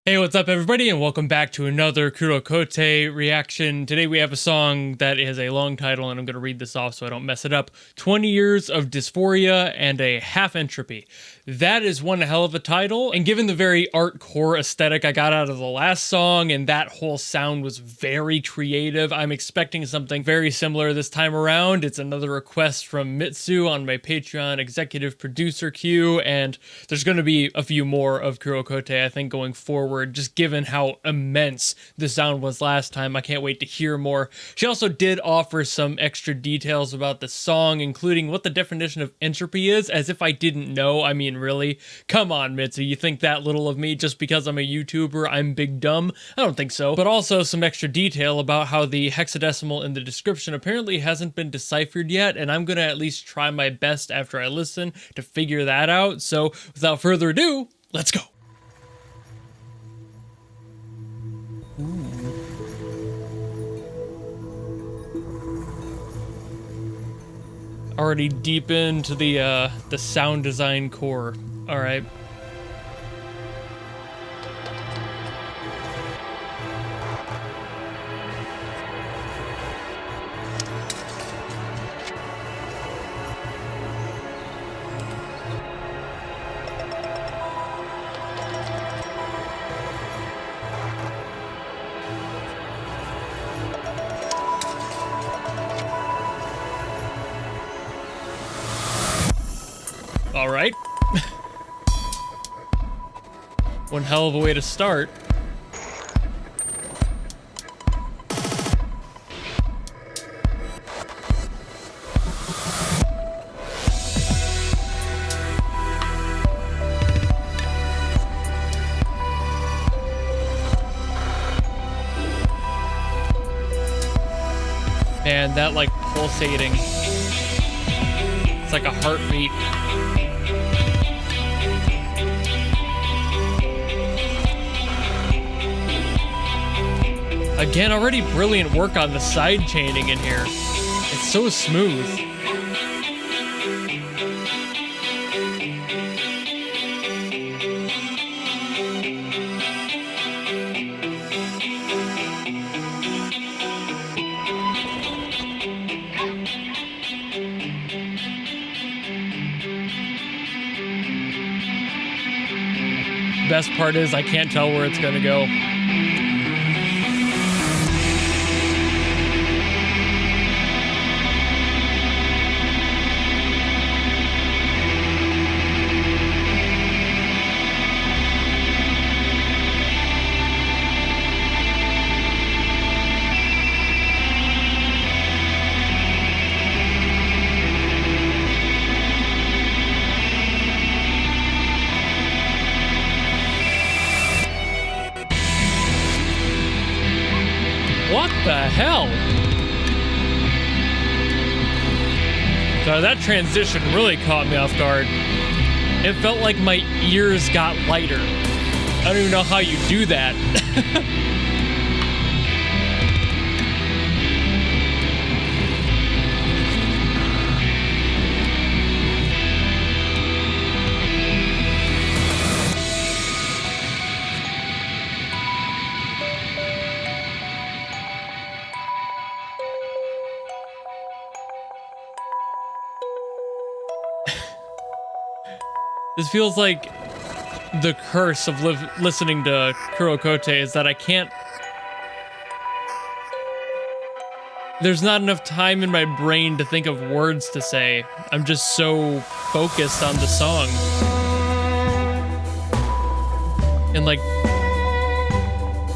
Hey, what's up everybody, and welcome back to another Kurokotei reaction. Today we have a song that is a long title, and I'm going to read this off so I don't mess it up. 20 Years of Dysphoria and a Half-Entropy. That is one hell of a title, and given the very art-core aesthetic I got out of the last song, and that whole sound was very creative, I'm expecting something very similar this time around. It's another request from Mitsu on my Patreon executive producer queue, and there's going to be a few more of Kurokotei, I think, going forward. Just given how immense the sound was last time, I can't wait to hear more. She also did offer some extra details about the song, including what the definition of entropy is, as if I didn't know. I mean, really? Come on, Mitsu, you think that little of me just because I'm a YouTuber, I'm big dumb? I don't think so. But also some extra detail about how the hexadecimal in the description apparently hasn't been deciphered yet, and I'm gonna at least try my best after I listen to figure that out. So without further ado, let's go. Already deep into the sound design core. All right. All right. One hell of a way to start. And that like pulsating. It's like a heartbeat. Again, already brilliant work on the side chaining in here. It's so smooth. Best part is I can't tell where it's gonna go. What the hell? So that transition really caught me off guard. It felt like my ears got lighter. I don't even know how you do that. This feels like the curse of listening to Kurokotei is that I can't... There's not enough time in my brain to think of words to say. I'm just so focused on the song. And like,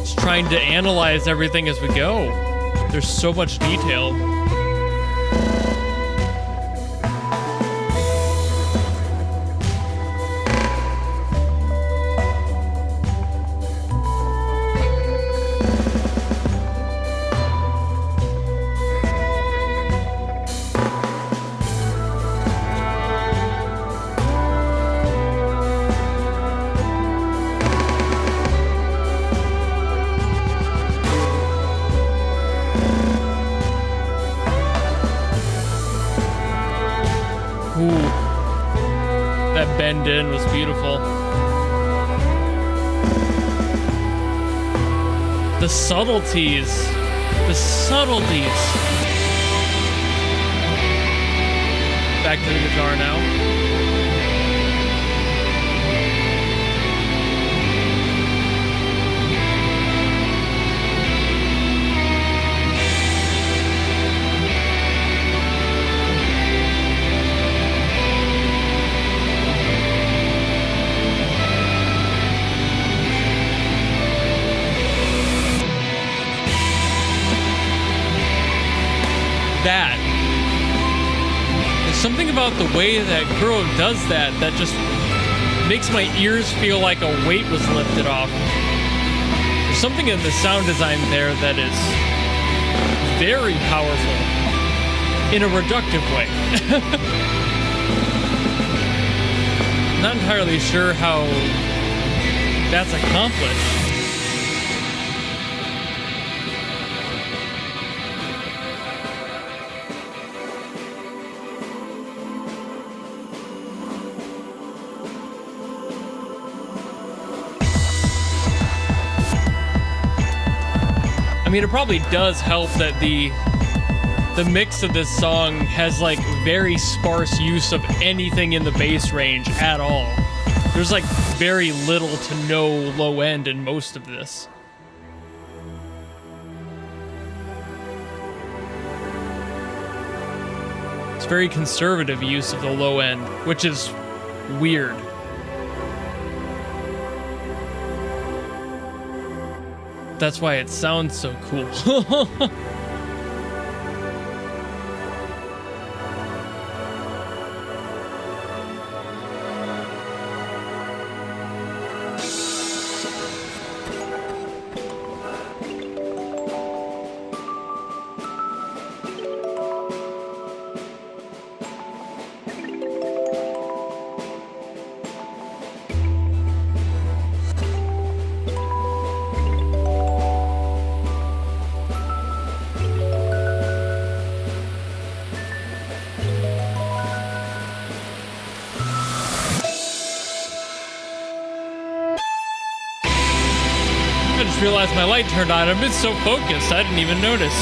just trying to analyze everything as we go. There's so much detail. Ooh. That bend in was beautiful. The subtleties. The subtleties. Back to the guitar now. That. There's something about the way that Kuro does that just makes my ears feel like a weight was lifted off. There's something in the sound design there that is very powerful in a reductive way. Not entirely sure how that's accomplished. I mean, it probably does help that the mix of this song has like very sparse use of anything in the bass range at all. There's like very little to no low end in most of this. It's very conservative use of the low end, which is weird. That's why it sounds so cool. I just realized my light turned on. I've been so focused, I didn't even notice.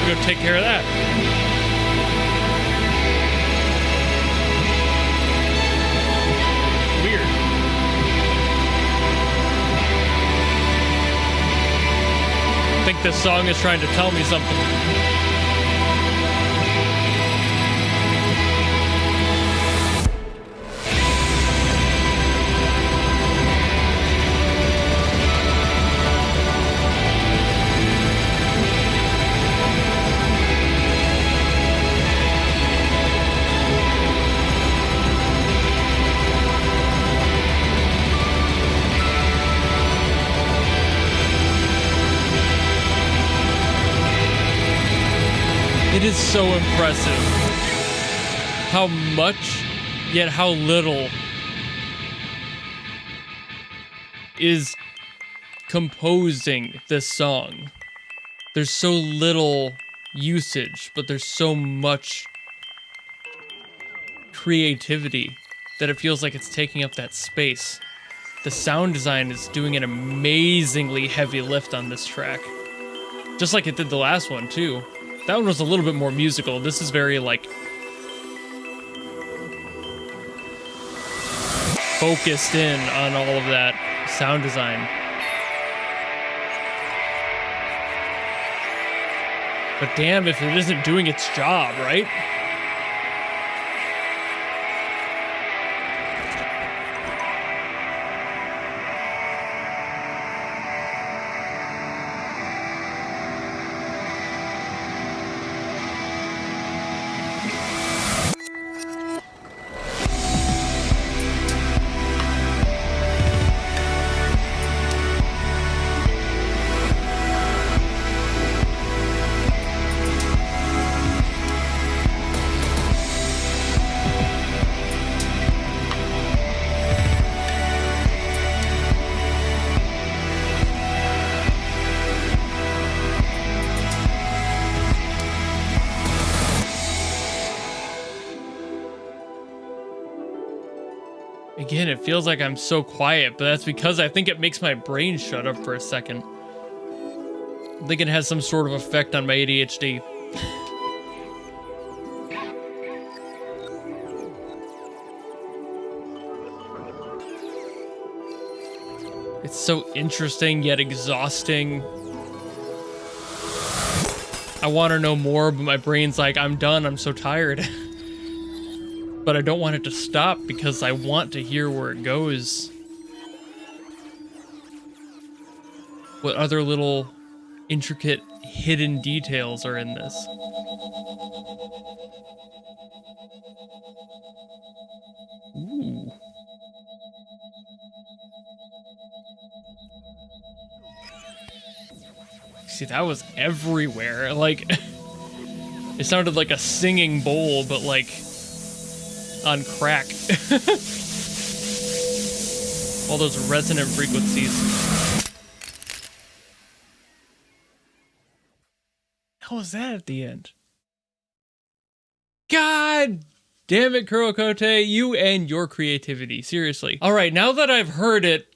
We'll go take care of that. Weird. I think this song is trying to tell me something. It is so impressive how much, yet how little is composing this song. There's so little usage, but there's so much creativity that it feels like it's taking up that space. The sound design is doing an amazingly heavy lift on this track. Just like it did the last one, too. That one was a little bit more musical. This is very, like, focused in on all of that sound design. But damn if it isn't doing its job, right? Again, it feels like I'm so quiet, but that's because I think it makes my brain shut up for a second. I think it has some sort of effect on my ADHD. It's so interesting yet exhausting. I want to know more, but my brain's like, I'm done, I'm so tired. But I don't want it to stop because I want to hear where it goes. What other little intricate hidden details are in this? Ooh. See, that was everywhere. Like, it sounded like a singing bowl, but like on crack. All those resonant frequencies. How was that at the end? God damn it, Kurokotei, you and your creativity. Seriously. All right, now that I've heard it,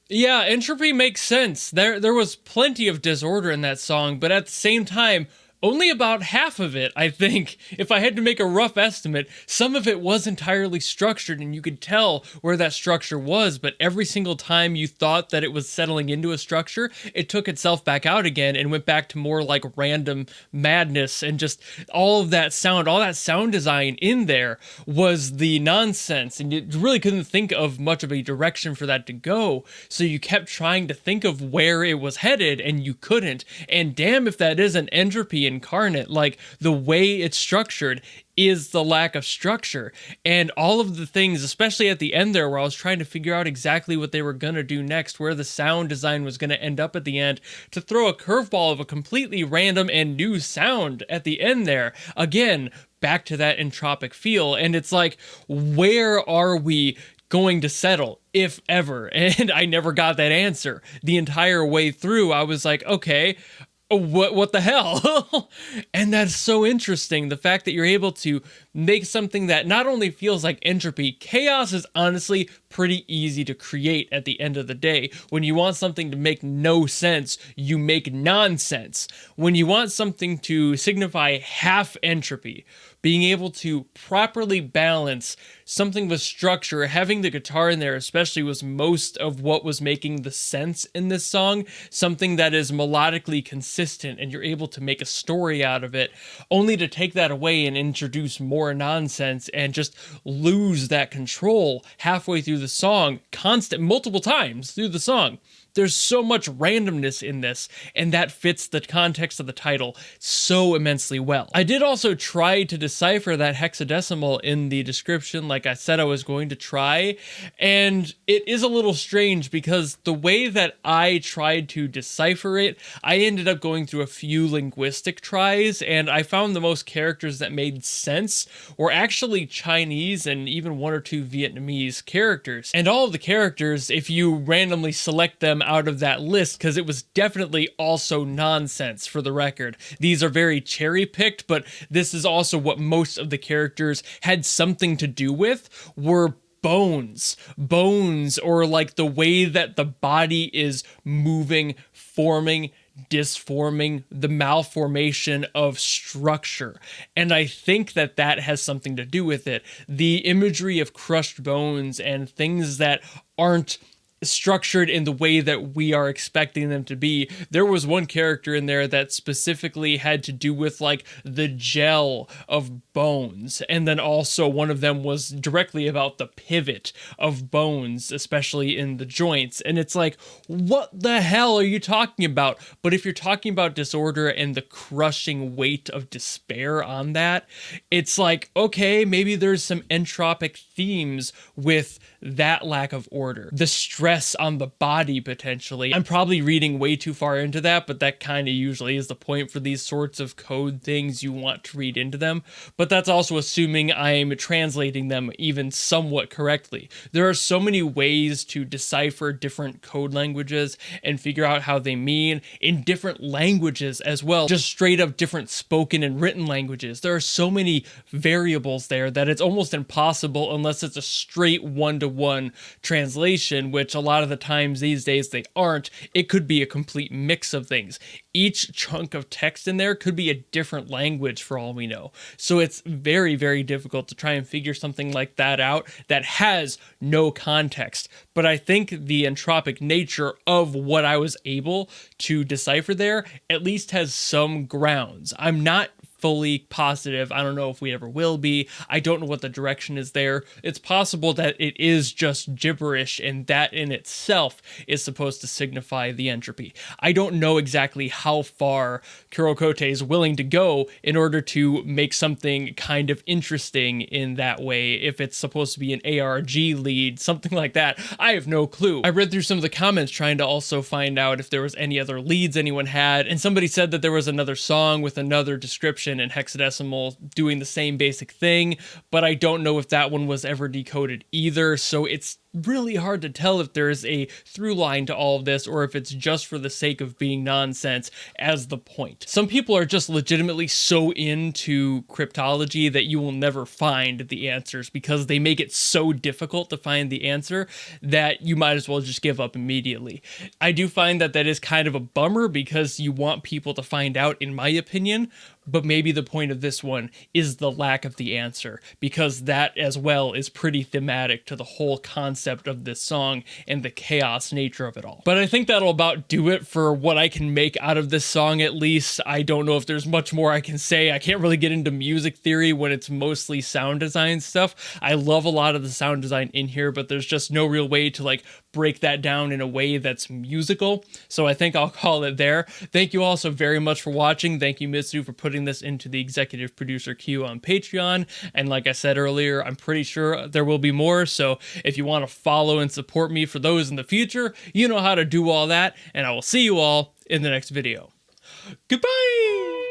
yeah, entropy makes sense. There was plenty of disorder in that song, but at the same time, only about half of it, I think, if I had to make a rough estimate, some of it was entirely structured and you could tell where that structure was, but every single time you thought that it was settling into a structure, it took itself back out again and went back to more like random madness, and just all that sound design in there was the nonsense, and you really couldn't think of much of a direction for that to go, so you kept trying to think of where it was headed and you couldn't, and damn if that isn't entropy incarnate. Like, the way it's structured is the lack of structure, and all of the things, especially at the end there where I was trying to figure out exactly what they were gonna do next, where the sound design was gonna end up at the end, to throw a curveball of a completely random and new sound at the end there, again, back to that entropic feel, and it's like, where are we going to settle, if ever? And I never got that answer. The entire way through, I was like, okay, what the hell? And that's so interesting, the fact that you're able to make something that not only feels like entropy. Chaos is honestly pretty easy to create at the end of the day. When you want something to make no sense, you make nonsense. When you want something to signify half entropy, being able to properly balance something with structure, having the guitar in there especially was most of what was making the sense in this song, something that is melodically consistent and you're able to make a story out of it, only to take that away and introduce more nonsense and just lose that control halfway through the song, multiple times through the song. There's so much randomness in this, and that fits the context of the title so immensely well. I did also try to decipher that hexadecimal in the description, like I said I was going to try, and it is a little strange because the way that I tried to decipher it, I ended up going through a few linguistic tries, and I found the most characters that made sense were actually Chinese and even one or two Vietnamese characters. And all of the characters, if you randomly select them out of that list, because it was definitely also nonsense for the record. These are very cherry-picked, but this is also what most of the characters had something to do with, were bones, or like the way that the body is moving, forming, disforming, the malformation of structure. And I think that that has something to do with it. The imagery of crushed bones and things that aren't structured in the way that we are expecting them to be. There was one character in there that specifically had to do with like the gel of bones, and then also one of them was directly about the pivot of bones, especially in the joints, and it's like, what the hell are you talking about? But if you're talking about disorder and the crushing weight of despair on that, it's like, okay, maybe there's some entropic themes with that lack of order. The stress on the body, potentially. I'm probably reading way too far into that, but that kind of usually is the point for these sorts of code things. You want to read into them, but that's also assuming I'm translating them even somewhat correctly. There are so many ways to decipher different code languages and figure out how they mean in different languages as well, just straight up different spoken and written languages. There are so many variables there that it's almost impossible unless it's a straight one-to-one one-to-one translation, which a lot of the times these days they aren't. It could be a complete mix of things. Each chunk of text in there could be a different language for all we know. So it's very, very difficult to try and figure something like that out that has no context. But I think the entropic nature of what I was able to decipher there at least has some grounds. I'm not fully positive. I don't know if we ever will be. I don't know what the direction is there. It's possible that it is just gibberish, and that in itself is supposed to signify the entropy. I don't know exactly how far Kurokotei is willing to go in order to make something kind of interesting in that way. If it's supposed to be an ARG lead, something like that, I have no clue. I read through some of the comments trying to also find out if there was any other leads anyone had, and somebody said that there was another song with another description in hexadecimal doing the same basic thing, but I don't know if that one was ever decoded either, so it's really hard to tell if there's a through line to all of this or if it's just for the sake of being nonsense as the point. Some people are just legitimately so into cryptology that you will never find the answers because they make it so difficult to find the answer that you might as well just give up immediately. I do find that that is kind of a bummer because you want people to find out, in my opinion, but maybe the point of this one is the lack of the answer, because that as well is pretty thematic to the whole concept of this song and the chaos nature of it all. But I think that'll about do it for what I can make out of this song, at least. I don't know if there's much more I can say. I can't really get into music theory when it's mostly sound design stuff. I love a lot of the sound design in here, but there's just no real way to like break that down in a way that's musical. So I think I'll call it there. Thank you all so very much for watching. Thank you, Mitsu, for putting this into the executive producer queue on Patreon. And like I said earlier, I'm pretty sure there will be more. So if you want to follow and support me for those in the future, you know how to do all that. And I will see you all in the next video. Goodbye!